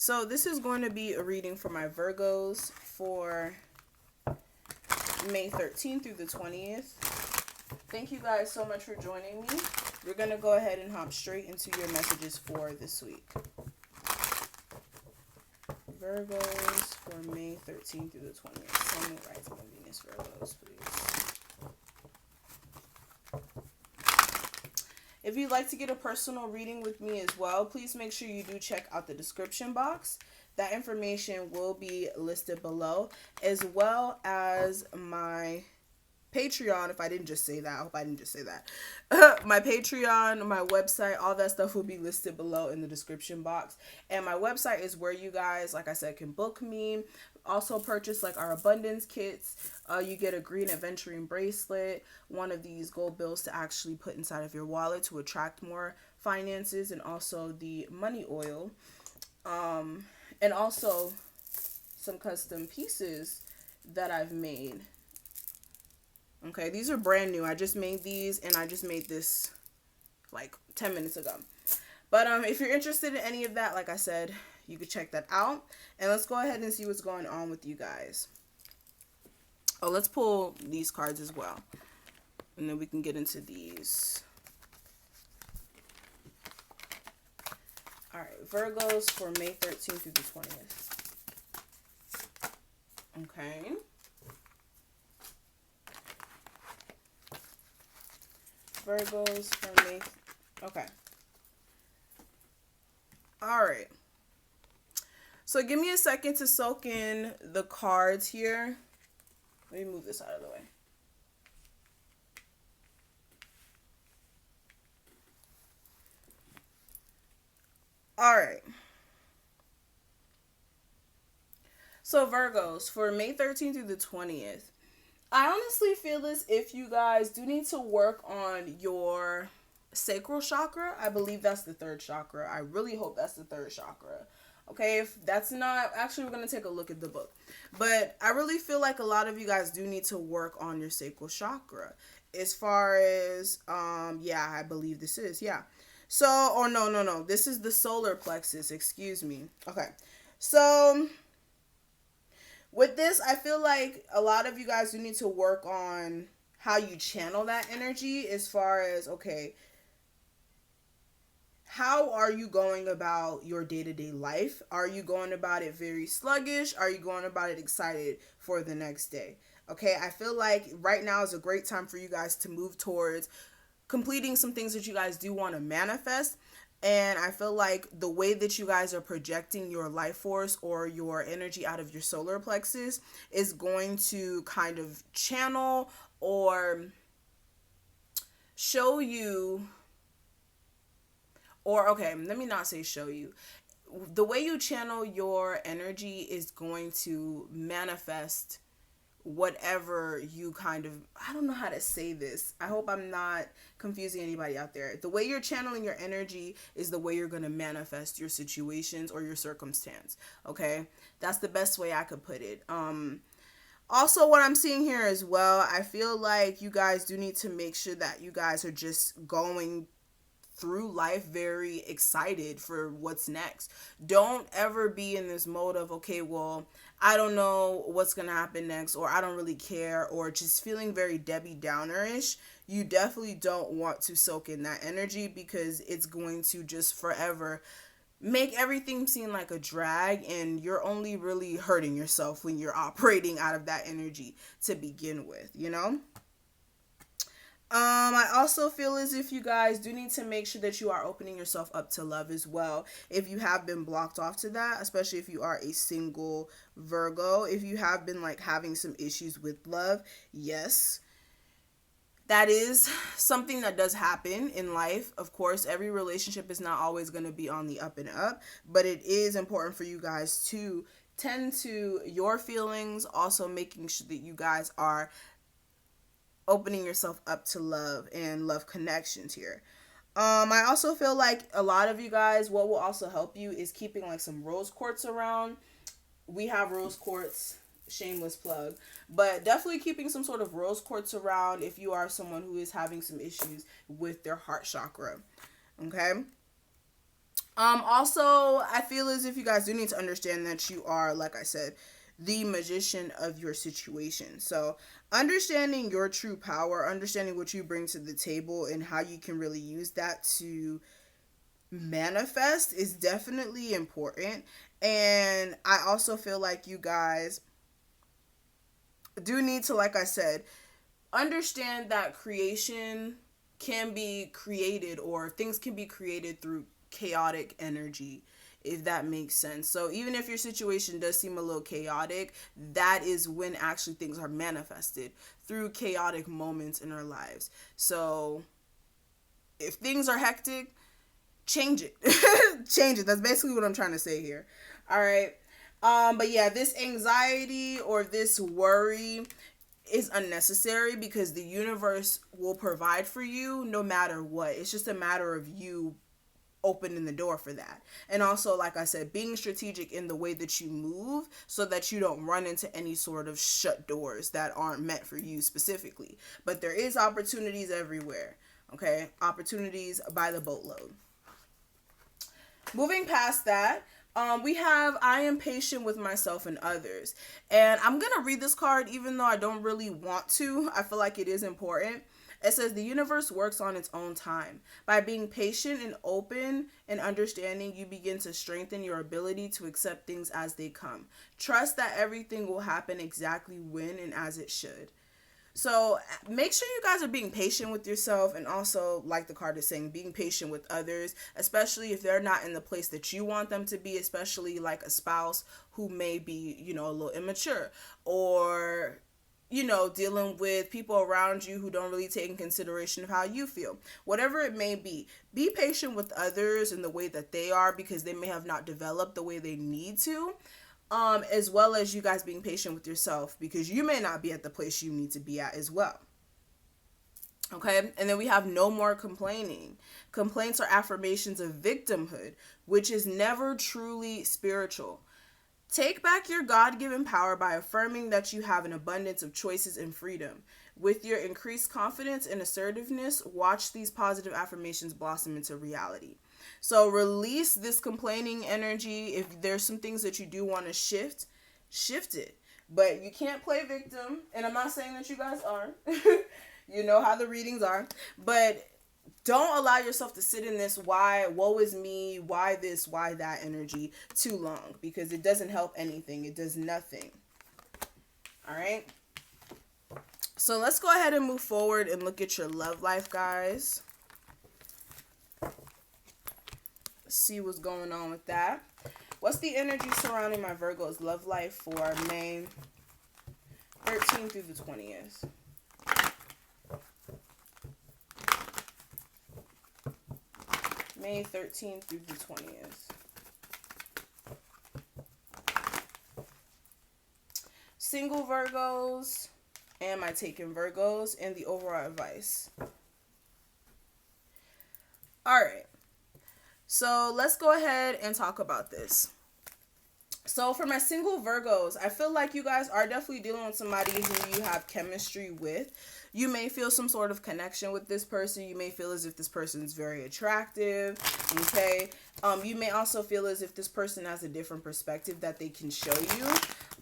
So this is going to be a reading for my Virgos for May 13th through the 20th. Thank you guys so much for joining me. We're going to go ahead and hop straight into your messages for this week. Virgos for May 13th through the 20th. Sun, Moon, Rising, and Venus Virgos, please. If you'd like to get a personal reading with me as well, please make sure you do check out the description box. That information will be listed below, as well as my Patreon. If I didn't just say that, I hope I didn't just say that. My Patreon, my website, all that stuff will be listed below in the description box. And my website is where you guys, like I said, can book me. Also purchase like our abundance kits. You get a green adventuring bracelet, one of these gold bills to actually put inside of your wallet to attract more finances, and also the money oil. And also some custom pieces that I've made. Okay, these are brand new. I just made these, and I just made this like 10 minutes ago. But if you're interested in any of that, like I said, you could check that out. And let's go ahead and see what's going on with you guys. Oh, let's pull these cards as well. And then we can get into these. All right, Virgos for May 13th through the 20th. Okay. Virgos for May. Okay. All right. So give me a second to soak in the cards here. Let me move this out of the way. All right. So Virgos for May 13th through the 20th. I honestly feel as if you guys do need to work on your sacral chakra. I believe that's the third chakra. I really hope that's the third chakra. Okay, if that's not, actually we're going to take a look at the book. But I really feel like a lot of you guys do need to work on your sacral chakra. As far as, yeah, I believe this is, yeah. So, or no. This is the solar plexus, excuse me. Okay, so with this, I feel like a lot of you guys do need to work on how you channel that energy, as far as, okay, how are you going about your day-to-day life? Are you going about it very sluggish? Are you going about it excited for the next day? Okay, I feel like right now is a great time for you guys to move towards completing some things that you guys do want to manifest. And I feel like the way that you guys are projecting your life force or your energy out of your solar plexus is going to kind of channel or show you, or okay, let me not say show you. The way you channel your energy is going to manifest whatever you kind of, I don't know how to say this. I hope I'm not confusing anybody out there. The way you're channeling your energy is the way you're going to manifest your situations or your circumstance. Okay? That's the best way I could put it. Also, what I'm seeing here as well, I feel like you guys do need to make sure that you guys are just going through life very excited for what's next. Don't ever be in this mode of, okay, well, I don't know what's gonna happen next, or I don't really care, or just feeling very Debbie Downer-ish. You definitely don't want to soak in that energy, because it's going to just forever make everything seem like a drag, and you're only really hurting yourself when you're operating out of that energy to begin with, you know? I also feel as if you guys do need to make sure that you are opening yourself up to love as well. If you have been blocked off to that, especially if you are a single Virgo, if you have been like having some issues with love, yes, that is something that does happen in life. Of course, every relationship is not always going to be on the up and up, but it is important for you guys to tend to your feelings, also making sure that you guys are opening yourself up to love and love connections here. I also feel like a lot of you guys, what will also help you is keeping like some rose quartz around. We have rose quartz, shameless plug, but definitely keeping some sort of rose quartz around if you are someone who is having some issues with their heart chakra. Okay. Also, I feel as if you guys do need to understand that you are, like I said, the magician of your situation. So, understanding your true power, understanding what you bring to the table, and how you can really use that to manifest is definitely important. And I also feel like you guys do need to, like I said, understand that creation can be created, or things can be created through chaotic energy, if that makes sense. So even if your situation does seem a little chaotic, that is when actually things are manifested through chaotic moments in our lives. So if things are hectic, change it. Change it. That's basically what I'm trying to say here. All right. But yeah, this anxiety or this worry is unnecessary, because the universe will provide for you no matter what. It's just a matter of you opening the door for that. And also, like I said, being strategic in the way that you move, so that you don't run into any sort of shut doors that aren't meant for you specifically. But there is opportunities everywhere. Okay? Opportunities by the boatload. Moving past that, we have I am patient with myself and others. And I'm going to read this card even though I don't really want to. I feel like it is important. It says the universe works on its own time. By being patient and open and understanding, you begin to strengthen your ability to accept things as they come. Trust that everything will happen exactly when and as it should. So make sure you guys are being patient with yourself, and also, like the card is saying, being patient with others, especially if they're not in the place that you want them to be, especially like a spouse who may be, a little immature, or dealing with people around you who don't really take in consideration of how you feel. Whatever it may be patient with others in the way that they are, because they may have not developed the way they need to. As well as you guys being patient with yourself, because you may not be at the place you need to be at as well. Okay, and then we have no more complaining. Complaints are affirmations of victimhood, which is never truly spiritual. Take back your God-given power by affirming that you have an abundance of choices and freedom. With your increased confidence and assertiveness, watch these positive affirmations blossom into reality. So release this complaining energy. If there's some things that you do want to shift it. But you can't play victim. And I'm not saying that you guys are. You know how the readings are. But don't allow yourself to sit in this why, woe is me, why this, why that energy too long. Because it doesn't help anything. It does nothing. All right? So let's go ahead and move forward and look at your love life, guys. See what's going on with that. What's the energy surrounding my Virgo's love life for May 13th through the 20th? May 13th through the 20th. Single Virgos and my taken Virgos, and the overall advice. All right. So let's go ahead and talk about this. So for my single Virgos, I feel like you guys are definitely dealing with somebody who you have chemistry with. You may feel some sort of connection with this person. You may feel as if this person is very attractive. Okay. You may also feel as if this person has a different perspective that they can show you.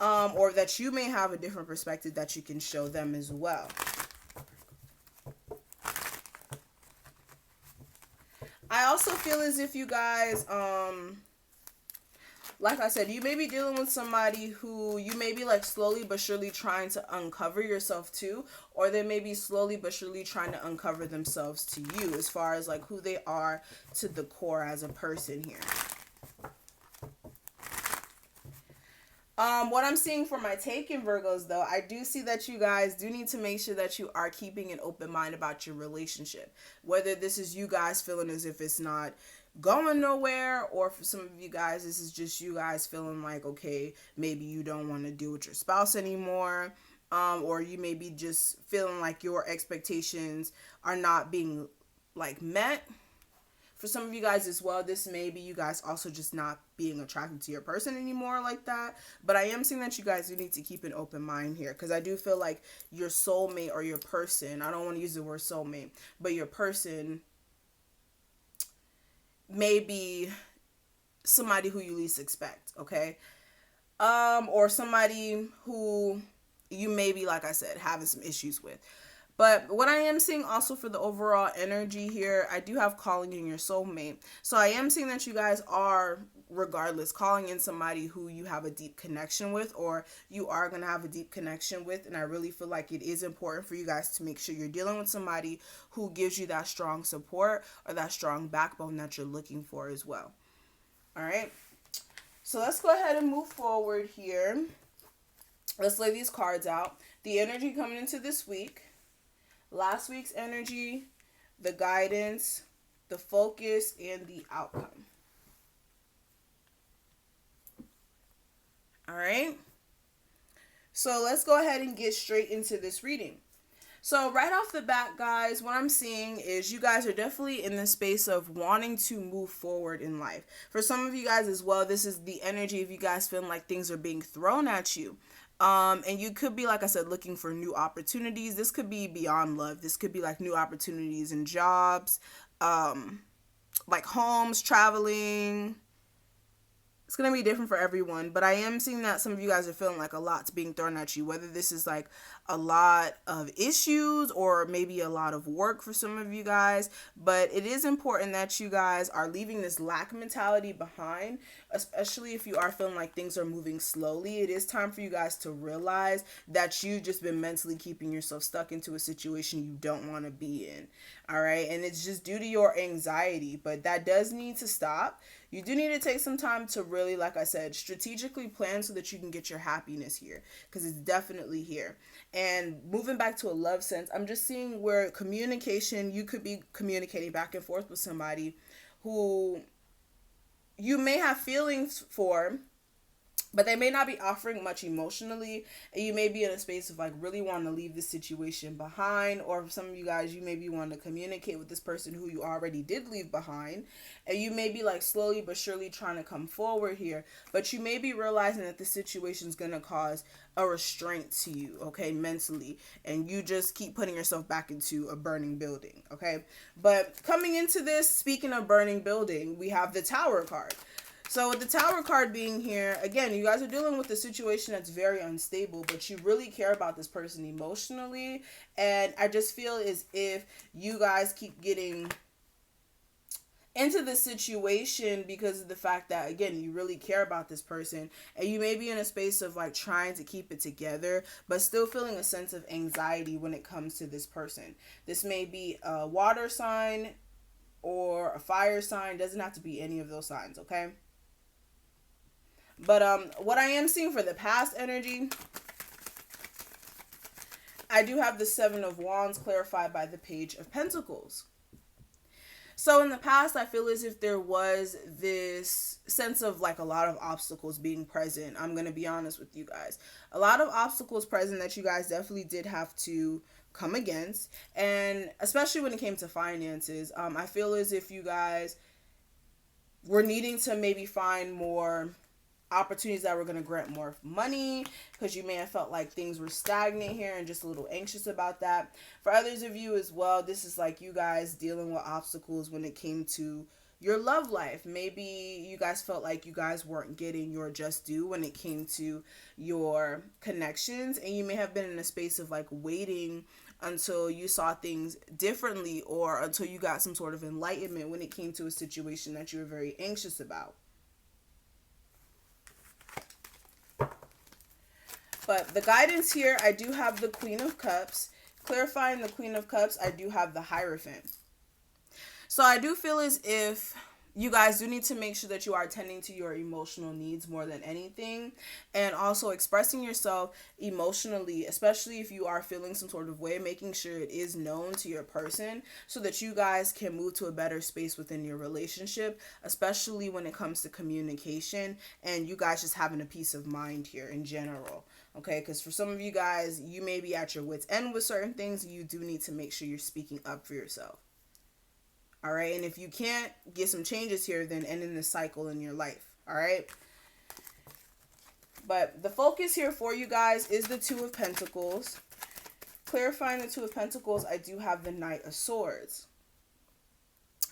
Or that you may have a different perspective that you can show them as well. I also feel as if you guys, like I said, you may be dealing with somebody who you may be like slowly but surely trying to uncover yourself to, or they may be slowly but surely trying to uncover themselves to you as far as like who they are to the core as a person here. What I'm seeing for my taken Virgos, though, I do see that you guys do need to make sure that you are keeping an open mind about your relationship. Whether this is you guys feeling as if it's not going nowhere, or for some of you guys, this is just you guys feeling like, okay, maybe you don't want to deal with your spouse anymore. Or you may be just feeling like your expectations are not being like met. For some of you guys as well, this may be you guys also just not being attracted to your person anymore like that. But I am seeing that you guys do need to keep an open mind here, because I do feel like your soulmate or your person, I don't want to use the word soulmate, but your person may be somebody who you least expect, okay? Or somebody who you may be, like I said, having some issues with. But what I am seeing also for the overall energy here, I do have calling in your soulmate. So I am seeing that you guys are, regardless, calling in somebody who you have a deep connection with, or you are going to have a deep connection with. And I really feel like it is important for you guys to make sure you're dealing with somebody who gives you that strong support or that strong backbone that you're looking for as well. All right. So let's go ahead and move forward here. Let's lay these cards out. The energy coming into this week, last week's energy, the guidance, the focus, and the outcome. All right. So let's go ahead and get straight into this reading. So right off the bat, guys, what I'm seeing is you guys are definitely in the space of wanting to move forward in life. For some of you guys as well, this is the energy of you guys feeling like things are being thrown at you. And you could be, like I said, looking for new opportunities. This could be beyond love. This could be like new opportunities in jobs, like homes, traveling. It's going to be different for everyone, but I am seeing that some of you guys are feeling like a lot's being thrown at you, whether this is like a lot of issues or maybe a lot of work for some of you guys. But it is important that you guys are leaving this lack mentality behind, especially if you are feeling like things are moving slowly. It is time for you guys to realize that you've just been mentally keeping yourself stuck into a situation you don't want to be in. All right. And it's just due to your anxiety, but that does need to stop. You do need to take some time to really, like I said, strategically plan so that you can get your happiness here, because it's definitely here. And moving back to a love sense, I'm just seeing where communication, you could be communicating back and forth with somebody who you may have feelings for, but they may not be offering much emotionally, and you may be in a space of like really wanting to leave this situation behind. Or for some of you guys, you may be wanting to communicate with this person who you already did leave behind, and you may be like slowly but surely trying to come forward here, but you may be realizing that the situation is going to cause a restraint to you, okay, mentally, and you just keep putting yourself back into a burning building, okay? But coming into this, speaking of burning building, we have the Tower card. So with the Tower card being here, again, you guys are dealing with a situation that's very unstable, but you really care about this person emotionally. And I just feel as if you guys keep getting into this situation because of the fact that, again, you really care about this person, and you may be in a space of like trying to keep it together, but still feeling a sense of anxiety when it comes to this person. This may be a water sign or a fire sign. Doesn't have to be any of those signs, okay? But what I am seeing for the past energy, I do have the Seven of Wands clarified by the Page of Pentacles. So in the past, I feel as if there was this sense of like a lot of obstacles being present. I'm going to be honest with you guys. A lot of obstacles present that you guys definitely did have to come against. And especially when it came to finances, I feel as if you guys were needing to maybe find more opportunities that were going to grant more money, because you may have felt like things were stagnant here and just a little anxious about that. For others of you as well, this is like you guys dealing with obstacles when it came to your love life. Maybe you guys felt like you guys weren't getting your just due when it came to your connections, and you may have been in a space of like waiting until you saw things differently, or until you got some sort of enlightenment when it came to a situation that you were very anxious about. But the guidance here, I do have the Queen of Cups. Clarifying the Queen of Cups, I do have the Hierophant. So I do feel as if you guys do need to make sure that you are tending to your emotional needs more than anything, and also expressing yourself emotionally, especially if you are feeling some sort of way, making sure it is known to your person so that you guys can move to a better space within your relationship, especially when it comes to communication and you guys just having a peace of mind here in general. Okay, because for some of you guys, you may be at your wit's end with certain things. You do need to make sure you're speaking up for yourself. All right, and if you can't get some changes here, then ending the cycle in your life. All right. But the focus here for you guys is the Two of Pentacles. Clarifying the Two of Pentacles, I do have the Knight of Swords.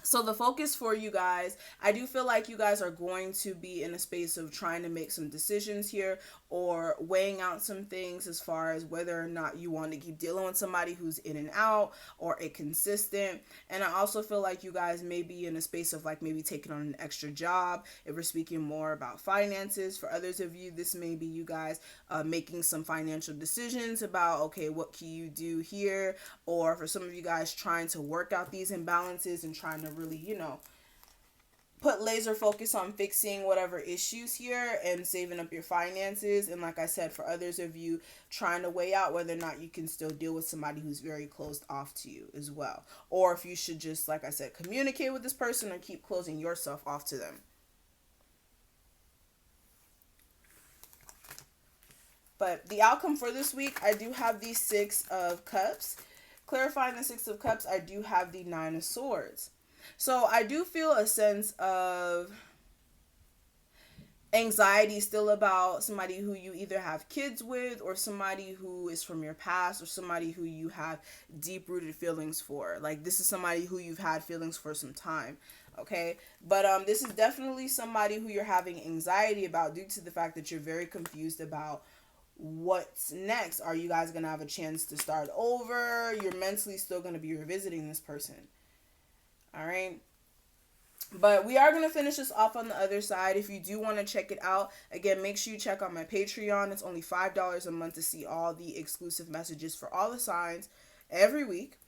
So the focus for you guys, I do feel like you guys are going to be in a space of trying to make some decisions here, or weighing out some things as far as whether or not you want to keep dealing with somebody who's in and out or inconsistent. And I also feel like you guys may be in a space of like maybe taking on an extra job if we're speaking more about finances. For others of you, this may be you guys making some financial decisions about, okay, what can you do here? Or for some of you guys, trying to work out these imbalances and trying to really, put laser focus on fixing whatever issues here and saving up your finances. And like I said, for others of you, trying to weigh out whether or not you can still deal with somebody who's very closed off to you as well, or if you should just, like I said, communicate with this person or keep closing yourself off to them. But the outcome for this week, I do have the Six of Cups. Clarifying the Six of Cups, I do have the Nine of Swords. So I do feel a sense of anxiety still about somebody who you either have kids with, or somebody who is from your past, or somebody who you have deep rooted feelings for. Like, this is somebody who you've had feelings for some time. Okay, but this is definitely somebody who you're having anxiety about due to the fact that you're very confused about what's next. Are you guys gonna have a chance to start over? You're mentally still gonna be revisiting this person. All right. But we are going to finish this off on the other side. If you do want to check it out, again, make sure you check out my Patreon. It's only $5 a month to see all the exclusive messages for all the signs every week.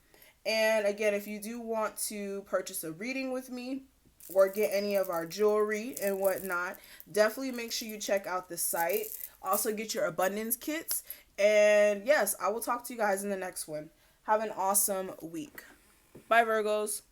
And again, if you do want to purchase a reading with me or get any of our jewelry and whatnot, definitely make sure you check out the site. Also, get your abundance kits. And yes, I will talk to you guys in the next one. Have an awesome week. Bye, Virgos.